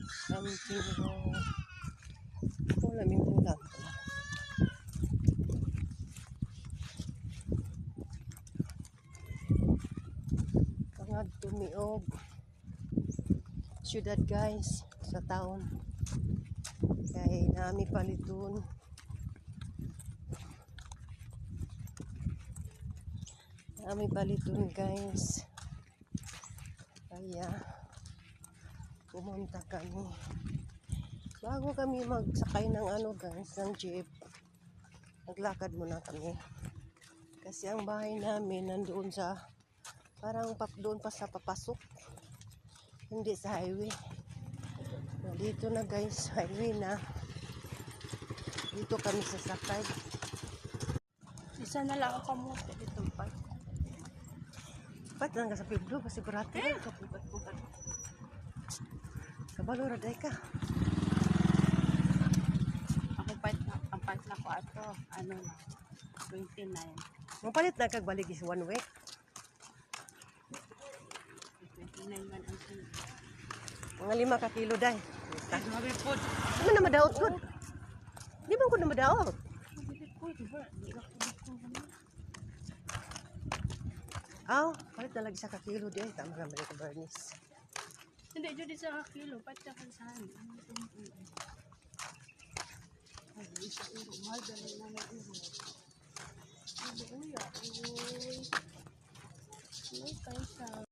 Something ulaming ulam. Pangad tumiog syudad guys sa town. Kay nami paliton. Nami paliton guys. Kaya pumunta kami. Bago kami magsakay ng guys, ng jeep, naglakad muna kami. Kasi ang bahay namin nandoon sa, parang doon pa sa papasok. Hindi sa highway. Dito na guys, highway na. Dito kami sasakay. Isa na lang ako mo dito pa. Ba't lang ka sa Piblo? Kasi burate na. Kapupat-pupat. Kabalo, raday ka. Ang fight na ko ato, 29. Mapalit na kagbalik is 1 week. 29 man ang sin. Mga 5 ka kilo day. Maripod. Ano na madaot ko? Di ba ko na madaot? Maripod, diba? Aw, palit na lagi sa kakilo di ay. Tama naman ito, Bernice. Hindi, dyan sa kilo, fight na kansahan. Ay, isa uro, mahal dali na may uro. Uy, uy. Uy, kaysa.